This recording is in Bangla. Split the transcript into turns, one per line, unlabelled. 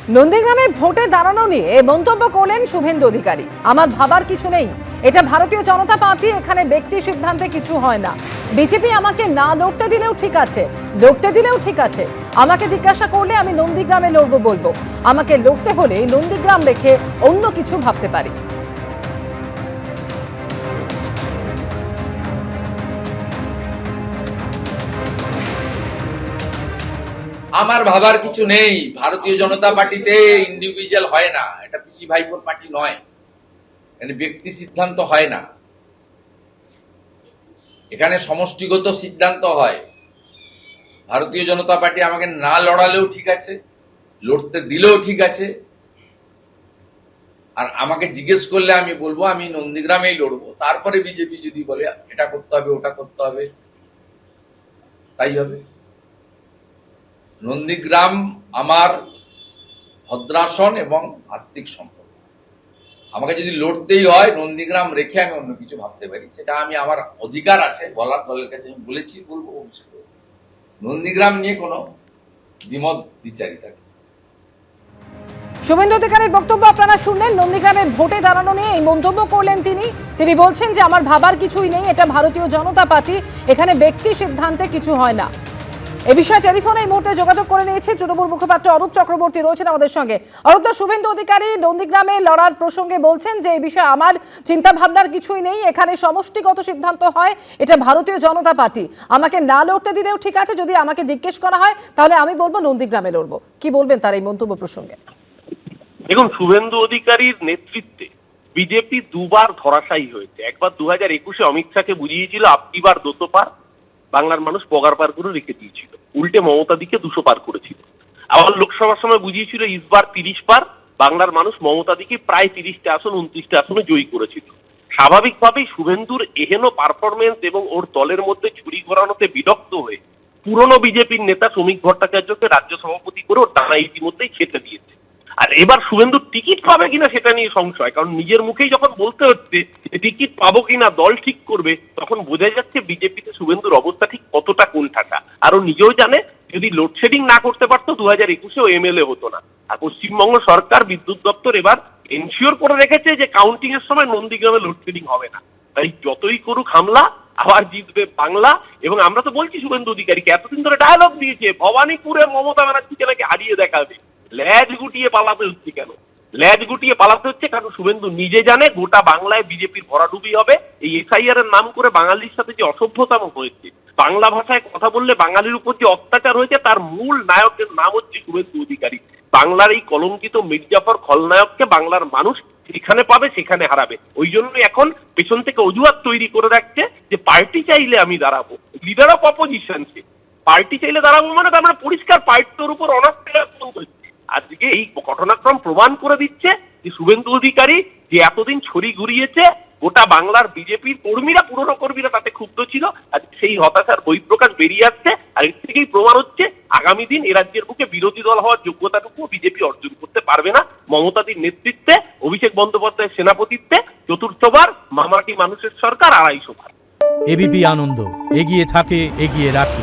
নন্দীগ্রামে ভোটে দাঁড়ানো নিয়ে মন্তব্য করলেন শুভেন্দু অধিকারী। আমার ভাবার কিছু নেই, এটা ভারতীয় জনতা পার্টি, এখানে ব্যক্তি সিদ্ধান্তে কিছু হয় না। বিজেপি আমাকে না লড়তে দিলেও ঠিক আছে, লড়তে দিলেও ঠিক আছে। আমাকে জিজ্ঞাসা করলে আমি নন্দীগ্রামে লড়বো বলবো, আমাকে লড়তে হলে নন্দীগ্রাম রেখে অন্য কিছু ভাবতে পারি।
আমার ভাবার কিছু নেই। ভারতীয় জনতা পার্টিতে ইন্ডিভিজুয়াল হয় না, এটা পিসি ভাইপোর পার্টি নয়, এখানে ব্যক্তি সিদ্ধান্ত হয় না, এখানে সমষ্টিগত সিদ্ধান্ত হয়। ভারতীয় জনতা পার্টি আমাকে না লড়ালেও ঠিক আছে, লড়তে দিলেও ঠিক আছে। আর আমাকে জিজ্ঞেস করলে আমি বলবো আমি নন্দীগ্রামেই লড়বো। তারপরে বিজেপি যদি বলে এটা করতে হবে ওটা করতে হবে, তাই হবে। নন্দীগ্রাম আমার ভদ্রাসন এবং আত্মিক সম্পর্ক। আমাকে যদি লড়তেই হয় নন্দীগ্রাম রেখে আমি অন্য কিছু ভাবতে পারি, সেটা আমি আমার অধিকার আছে বলার, দলের কাছে আমি বলেছি, বলবো ভবিষ্যতে। নন্দীগ্রাম নিয়ে কোনো দ্বিমত দ্বিচারি থাকে।
শুভেন্দু অধিকারীর বক্তব্য আপনারা শুনলেন। নন্দীগ্রামে ভোটে দাঁড়ানো নিয়ে এই মন্তব্য করলেন তিনি বলছেন যে আমার ভাবার কিছুই নেই, এটা ভারতীয় জনতা পার্টি, এখানে ব্যক্তি সিদ্ধান্তে কিছু হয় না। এ বিষয়ে টেলিফোনে এই মুহূর্তে যোগাযোগ করে নিয়েছি তৃণমূল মুখপাত্র অরূপ চক্রবর্তী, রয়েছেন আমাদের সঙ্গে। অরূপ, শুভেন্দু অধিকারী নন্দীগ্রামে লড়ার প্রসঙ্গে বলছেন যে এই বিষয়ে আমার চিন্তা ভাবনার কিছুই নেই, এখানে সমষ্টিগত সিদ্ধান্ত হয়, এটা ভারতীয় জনতা পার্টি, আমাকে না লড়তে দিলেও ঠিক আছে, যদি আমাকে জিজ্ঞেস করা হয় তাহলে আমি বলবো নন্দীগ্রামে লড়বো। কি বলবেন তার এই মন্তব্য প্রসঙ্গে?
দেখুন, শুভেন্দু অধিকারীর নেতৃত্বে বিজেপি দুবার ধরাশায়ী হয়েছে। একবার 2021-এ অমিত শাহকে বুঝিয়েছিল আপনিবার 200 পার, বাংলার মানুষ পগার পার করে রেখে দিয়েছিল, উল্টে মমতা দিকে 200 পার করেছিল। আবার লোকসভার সময় বুঝিয়েছিল ইসবার 30 পার, বাংলার মানুষ মমতা দিকে প্রায় 30টা আসন 29টা আসনে জয়ী করেছিল। স্বাভাবিকভাবেই শুভেন্দুর এহেন পারফরমেন্স এবং ওর দলের মধ্যে ছুরি ঘোরানোতে বিরক্ত হয়ে পুরনো বিজেপির নেতা শ্রমিক ভট্টাচার্যকে রাজ্য সভাপতি করে ওর টানা ইতিমধ্যেই ছেটে দিয়েছে। আর এবার শুভেন্দু টিকিট পাবে কিনা সেটা নিয়ে সংশয়, কারণ নিজের মুখেই যখন বলতে হচ্ছে টিকিট পাবো কিনা দল ঠিক করবে, তখন বোঝা যাচ্ছে বিজেপিতে শুভেন্দুর অবস্থা ঠিক কতটা কোণঠাসা। আর ও নিজেও জানে যদি লোডশেডিং না করতে পারতো 2021-এও এমএলএ হতো না। আর পশ্চিমবঙ্গ সরকার বিদ্যুৎ দপ্তর এবার এনশিওর করে রেখেছে যে কাউন্টিং এর সময় নন্দীগ্রামে লোডশেডিং হবে না। তাই যতই করুক হামলা, আবার জিতবে বাংলা। এবং আমরা তো বলছি শুভেন্দু অধিকারীকে, এতদিন ধরে ডায়লগ দিয়েছে ভবানীপুরে মমতা ব্যানার্জিকে নাকি হারিয়ে দেখাবে। ল্যাজ গুটিয়ে পালাতে হচ্ছে কেন? ল্যাজ গুটিয়ে পালাতে হচ্ছে কারণ শুভেন্দু নিজে জানে গোটা বাংলায় বিজেপির ভরাডুবি হবে। এই এসআইআর এর নাম করে বাঙালির সাথে যে অসভ্যতাম হয়েছে, বাংলা ভাষায় কথা বললে বাঙালির উপর যে অত্যাচার হয়েছে, তার মূল নায়কের নাম হচ্ছে শুভেন্দু অধিকারী। বাংলার এই কলঙ্কিত মির্জাফর খলনায়ককে বাংলার মানুষ যেখানে পাবে সেখানে হারাবে। ওই জন্য এখন পেছন থেকে অজুহাত তৈরি করে রাখছে যে পার্টি চাইলে আমি দাঁড়াবো, লিডার অফ অপোজিশনকে পার্টি চাইলে দাঁড়াবো, মানে তার মানে পরিষ্কার পার্টির উপর অনাস্থা হচ্ছে। আজকে এই ঘটনাক্রম প্রমাণ করে দিচ্ছে যে শুভেন্দু অধিকারী যে এতদিন ছড়ি ঘুরিয়েছে, গোটা বাংলার বিজেপির কর্মীরা, পুরনো কর্মীরা তাতে ক্ষুব্ধ ছিল। আজকে সেই হতাশার বহিঃপ্রকাশ বেরিয়ে আসছে। আর এর থেকেই প্রমাণ হচ্ছে আগামী দিন এ রাজ্যের বুকে বিরোধী দল হওয়ার যোগ্যতাটুকু বিজেপি অর্জন করতে পারবে না। মমতাদির নেতৃত্বে, অভিষেক বন্দ্যোপাধ্যায়ের সেনাপতিত্বে চতুর্থবার মামাটি মানুষের সরকার 250 বার।
এবিপি আনন্দ এগিয়ে থাকে, এগিয়ে রাখে।